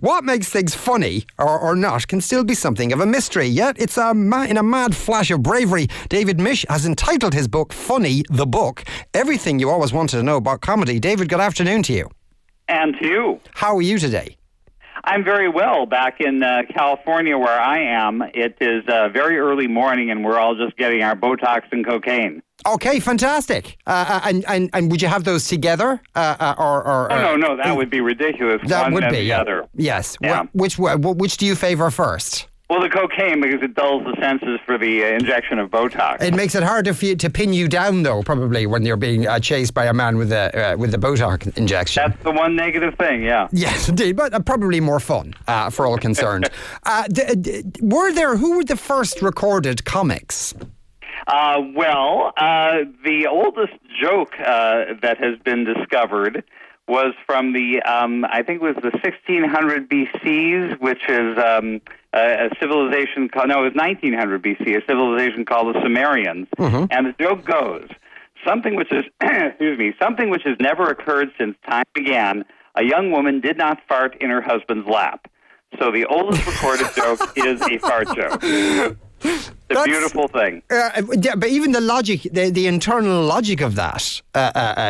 What makes things funny or not can still be something of a mystery. Yet it's in a mad flash of bravery, David Misch has entitled his book Funny, the Book, everything you always wanted to know about comedy. David, good afternoon to you. And to you. How are you today? I'm very well. Back in California where I am, it is very early morning and we're all just getting our Botox and cocaine. Okay, fantastic. And would you have those together? No, that would be ridiculous. That One would and be, the yeah. other. Yes. Yeah. Which do you favour first? Well, the cocaine, because it dulls the senses for the injection of Botox. It makes it harder for you to pin you down, though, probably, when you're being chased by a man with the Botox injection. That's the one negative thing, yeah. Yes, indeed, but probably more fun for all concerned. Who were the first recorded comics? The oldest joke that has been discovered was from the, I think it was the 1600 BCs, which is a civilization called, no, it was 1900 BC, a civilization called the Sumerians. Mm-hmm. And the joke goes, something which is, something which has never occurred since time began, a young woman did not fart in her husband's lap. So the oldest recorded joke is a fart joke. It's a beautiful thing. But even the logic, the internal logic of that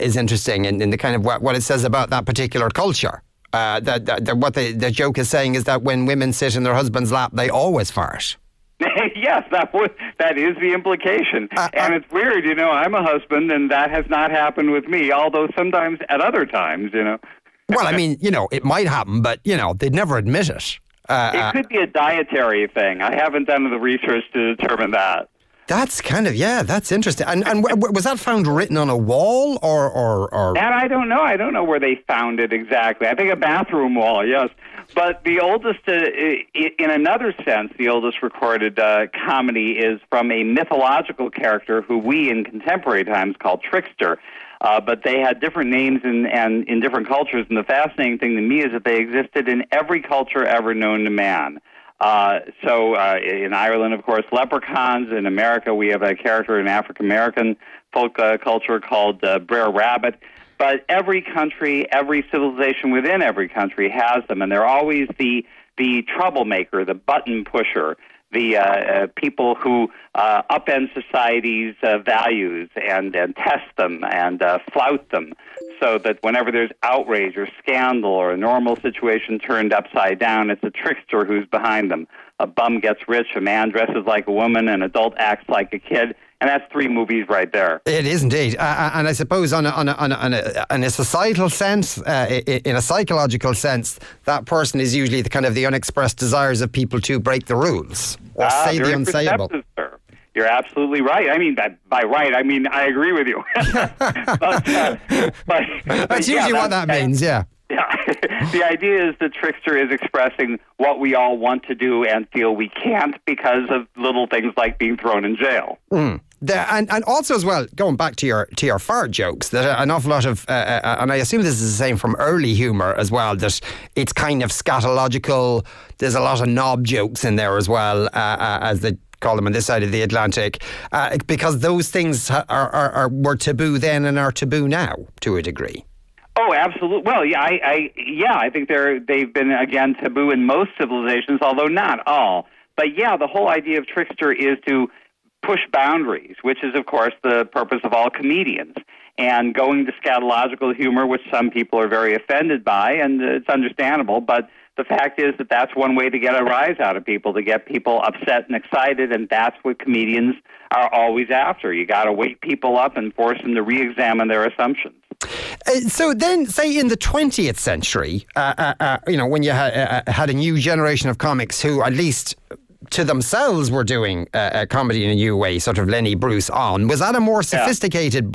is interesting in the kind of what it says about that particular culture. What the joke is saying is that when women sit in their husband's lap, they always fart. Yes, that is the implication. And it's weird, I'm a husband and that has not happened with me, although sometimes at other times, Well, I mean, it might happen, but, they'd never admit it. It could be a dietary thing. I haven't done the research to determine that. That's that's interesting. And was that found written on a wall or? That I don't know. I don't know where they found it exactly. I think a bathroom wall, yes. But the oldest, in another sense, the oldest recorded comedy is from a mythological character who we in contemporary times call Trickster. But they had different names and in different cultures, and the fascinating thing to me is that they existed in every culture ever known to man. So in Ireland, of course, leprechauns. In America, we have a character in African-American folk culture called Brer Rabbit. But every country, every civilization within every country has them, and they're always the troublemaker, the button pusher, the people who upend society's values and test them and flout them, so that whenever there's outrage or scandal or a normal situation turned upside down, it's a trickster who's behind them. A bum gets rich, a man dresses like a woman, an adult acts like a kid, and that's 3 movies right there. It is indeed, and I suppose in a societal sense, in a psychological sense, that person is usually the unexpressed desires of people to break the rules or say the unsayable. Sir. You're absolutely right. I mean, by right, I mean I agree with you. but that's usually what that means. Yeah. Yeah. The idea is the trickster is expressing what we all want to do and feel we can't because of little things like being thrown in jail. Mm. And also as well, going back to your fart jokes, that an awful lot of, and I assume this is the same from early humour as well, that it's kind of scatological. There's a lot of knob jokes in there as well, as they call them on this side of the Atlantic, because those things were taboo then and are taboo now to a degree. Oh, absolutely. Well, yeah, I think they've been again taboo in most civilizations, although not all. But yeah, the whole idea of trickster is to push boundaries, which is, of course, the purpose of all comedians. And going to scatological humor, which some people are very offended by, and it's understandable, but the fact is that that's one way to get a rise out of people, to get people upset and excited, and that's what comedians are always after. You got to wake people up and force them to re-examine their assumptions. So then, say in the 20th century, when you had a new generation of comics who, at least to themselves, were doing comedy in a new way, sort of Lenny Bruce on. Was that a more sophisticated,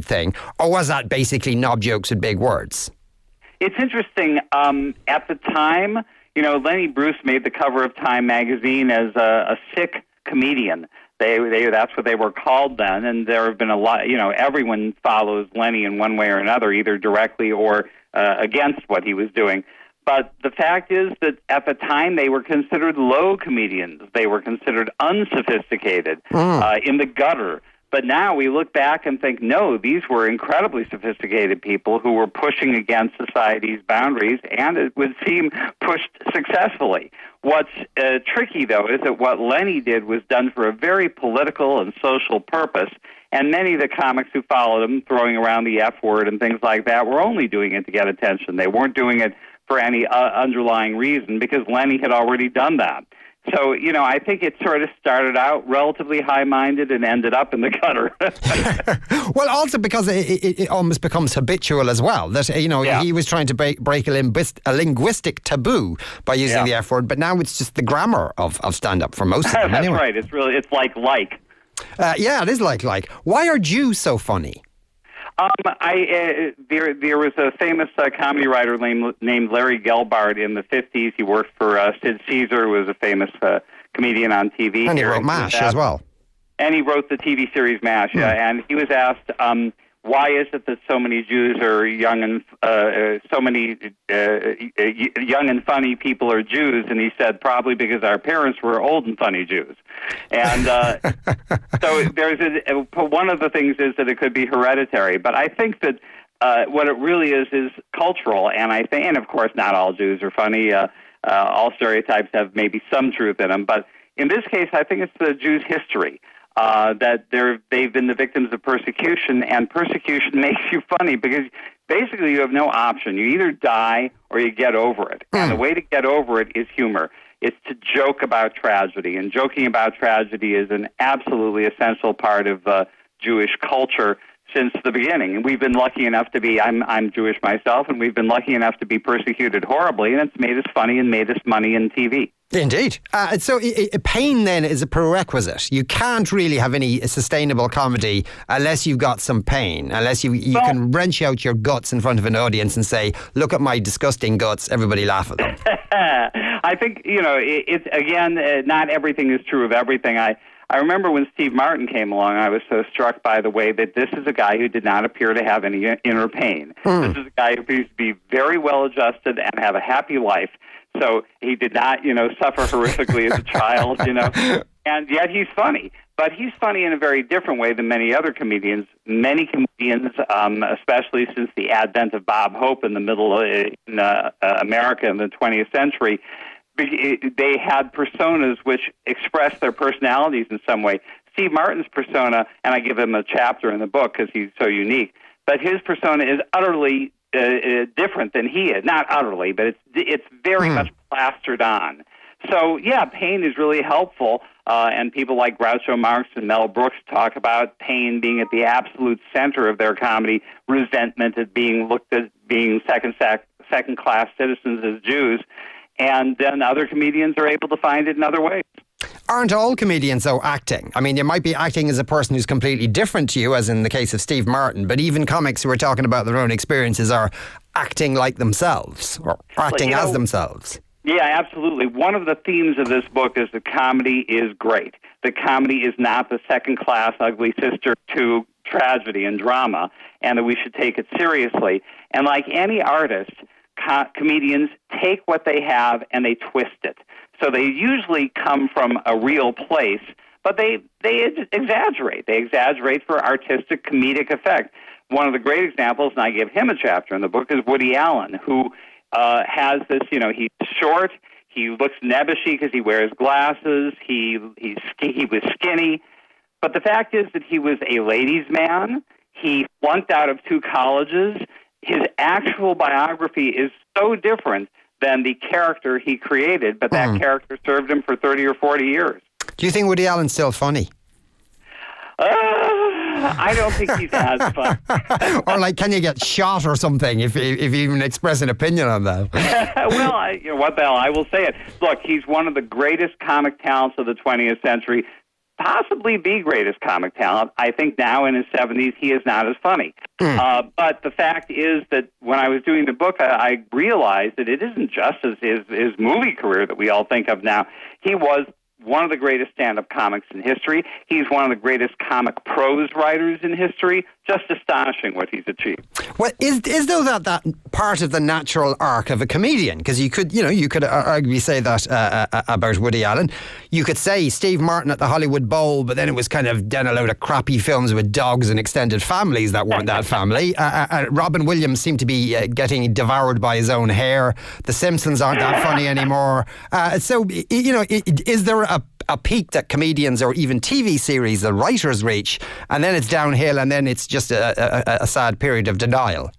thing, or was that basically knob jokes with big words? It's interesting. At the time, Lenny Bruce made the cover of Time magazine as a sick comedian. That's what they were called then, and there have been a lot. Everyone follows Lenny in one way or another, either directly or against what he was doing. But the fact is that at the time they were considered low comedians. They were considered unsophisticated, in the gutter. But now we look back and think, no, these were incredibly sophisticated people who were pushing against society's boundaries, and it would seem pushed successfully. What's tricky, though, is that what Lenny did was done for a very political and social purpose, and many of the comics who followed him, throwing around the F word and things like that, were only doing it to get attention. They weren't doing it for any underlying reason, because Lenny had already done that. So, I think it sort of started out relatively high-minded and ended up in the gutter. Well, also because it almost becomes habitual as well. That, he was trying to break a linguistic taboo by using the F word, but now it's just the grammar of stand-up for most of them. That's anyway. right. It's like. Yeah, it is like. Why are Jews so funny? There was a famous comedy writer named Larry Gelbart in the 50s. He worked for Sid Caesar, who was a famous comedian on TV. And he wrote MASH as well. And he wrote the TV series MASH, And he was asked, why is it that so many Jews are young and young and funny people are Jews? And he said, probably because our parents were old and funny Jews. And so one of the things is that it could be hereditary. But I think that what it really is cultural. And of course, not all Jews are funny. All stereotypes have maybe some truth in them. But in this case, I think it's the Jews' history. That they've been the victims of persecution, and persecution makes you funny because basically you have no option. You either die or you get over it. And the way to get over it is humor. It's to joke about tragedy, and joking about tragedy is an absolutely essential part of Jewish culture since the beginning. And we've been lucky enough to be, I'm Jewish myself, and we've been lucky enough to be persecuted horribly, and it's made us funny and made us money in TV. Indeed. So pain then is a prerequisite. You can't really have any sustainable comedy unless you've got some pain, unless you can wrench out your guts in front of an audience and say, look at my disgusting guts, everybody laugh at them. I think, it's again, not everything is true of everything. I remember when Steve Martin came along, I was so struck by the way that this is a guy who did not appear to have any inner pain. This is a guy who appears to be very well adjusted and have a happy life. So he did not, suffer horrifically as a child, and yet he's funny. But he's funny in a very different way than many other comedians. Many comedians, especially since the advent of Bob Hope in the middle in America in the 20th century, they had personas which expressed their personalities in some way. Steve Martin's persona, and I give him a chapter in the book because he's so unique, but his persona is utterly different than he is. Not utterly, but it's very much plastered on. So, pain is really helpful, and people like Groucho Marx and Mel Brooks talk about pain being at the absolute center of their comedy, resentment at being looked at being second-class citizens as Jews, and then other comedians are able to find it in other ways. Aren't all comedians, though, acting? I mean, you might be acting as a person who's completely different to you, as in the case of Steve Martin, but even comics who are talking about their own experiences are acting like themselves, or acting as themselves. Yeah, absolutely. One of the themes of this book is that comedy is great. That comedy is not the second-class ugly sister to tragedy and drama, and that we should take it seriously. And like any artist, comedians take what they have and they twist it. So they usually come from a real place, but they exaggerate. They exaggerate for artistic, comedic effect. One of the great examples, and I give him a chapter in the book, is Woody Allen, who has this, he's short, he looks nebbishy because he wears glasses, he was skinny, but the fact is that he was a ladies' man, he flunked out of 2 colleges, his actual biography is so different than the character he created, but that character served him for 30 or 40 years. Do you think Woody Allen's still funny? I don't think he's as funny. Or can you get shot or something if you even express an opinion on that? Well, what the hell, I will say it. Look, he's one of the greatest comic talents of the 20th century, possibly the greatest comic talent. I think now in his 70s, he is not as funny. But the fact is that when I was doing the book, I realized that it isn't just his movie career that we all think of now. He was one of the greatest stand-up comics in history. He's one of the greatest comic prose writers in history. just astonishing what he's achieved. Well, is though that part of the natural arc of a comedian? Because you could arguably say that about Woody Allen. You could say Steve Martin at the Hollywood Bowl, but then it was kind of done a load of crappy films with dogs and extended families that weren't that family. Robin Williams seemed to be getting devoured by his own hair. The Simpsons aren't that funny anymore. So, is there a peak that comedians or even TV series, the writers reach, and then it's downhill, and then it's just a sad period of denial?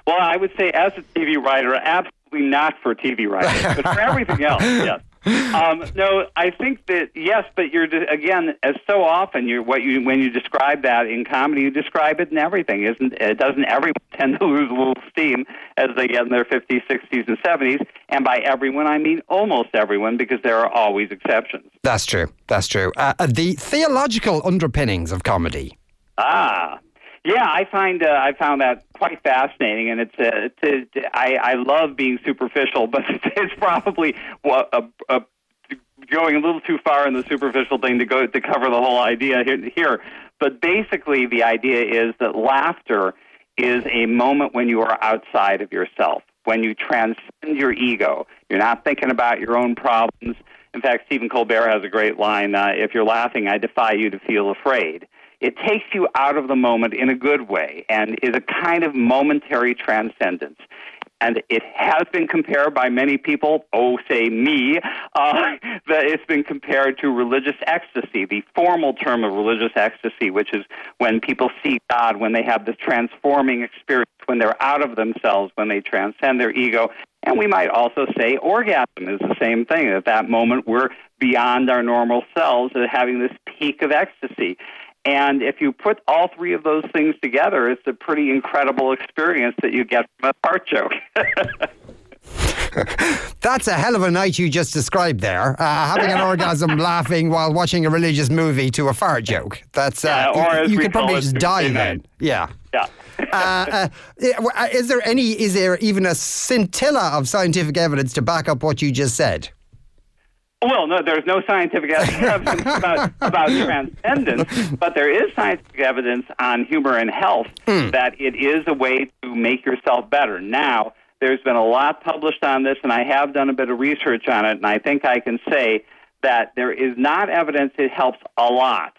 Well, I would say as a TV writer, absolutely not for TV writers, but for everything else, yes. No, I think that, yes, but you're, again, as so often, when you describe that in comedy, you describe it in everything. Doesn't everyone tend to lose a little steam as they get in their 50s, 60s, and 70s? And by everyone, I mean almost everyone, because there are always exceptions. That's true. The theological underpinnings of comedy. Yeah, I found that quite fascinating, and I love being superficial, but it's probably going a little too far in the superficial thing to cover the whole idea here. But basically, the idea is that laughter is a moment when you are outside of yourself, when you transcend your ego. You're not thinking about your own problems. In fact, Stephen Colbert has a great line: "If you're laughing, I defy you to feel afraid." It takes you out of the moment in a good way and is a kind of momentary transcendence. And it has been compared by many people, say me, that it's been compared to religious ecstasy, the formal term of religious ecstasy, which is when people see God, when they have this transforming experience, when they're out of themselves, when they transcend their ego. And we might also say orgasm is the same thing. At that moment, we're beyond our normal selves and having this peak of ecstasy. And if you put all three of those things together, it's a pretty incredible experience that you get from a fart joke. That's a hell of a night you just described there. Having an orgasm laughing while watching a religious movie to a fart joke. That's you could probably just die then. Yeah. Is there even a scintilla of scientific evidence to back up what you just said? Well, no, there's no scientific evidence about transcendence, but there is scientific evidence on humor and health that it is a way to make yourself better. Now, there's been a lot published on this, and I have done a bit of research on it, and I think I can say that there is not evidence it helps a lot,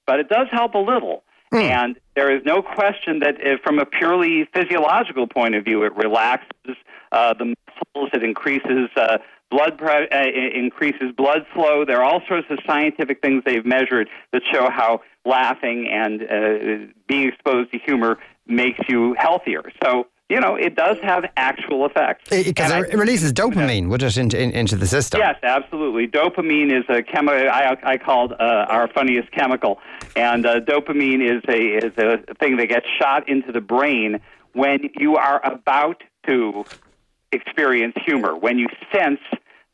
but it does help a little. And there is no question that from a purely physiological point of view, it relaxes the muscles, it increases increases blood flow. There are all sorts of scientific things they've measured that show how laughing and being exposed to humor makes you healthier. So, it does have actual effects. Because it releases dopamine, would it, into the system? Yes, absolutely. Dopamine is a chemical I called our funniest chemical. And dopamine is a thing that gets shot into the brain when you are about to experience humor, when you sense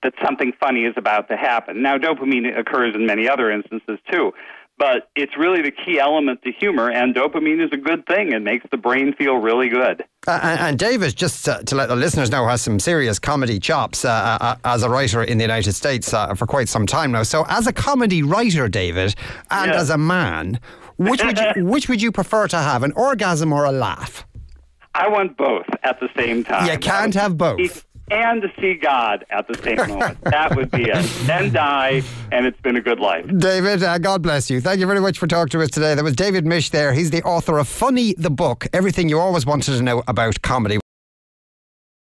that something funny is about to happen. Now, dopamine occurs in many other instances, too. But it's really the key element to humor, and dopamine is a good thing. It makes the brain feel really good. And David, just to let the listeners know, has some serious comedy chops as a writer in the United States for quite some time now. So as a comedy writer, David, and as a man, which would you prefer to have, an orgasm or a laugh? I want both at the same time. You can't have both. And to see God at the same moment. That would be it. Then die, and it's been a good life. David, God bless you. Thank you very much for talking to us today. That was David Misch there. He's the author of Funny the Book, everything you always wanted to know about comedy.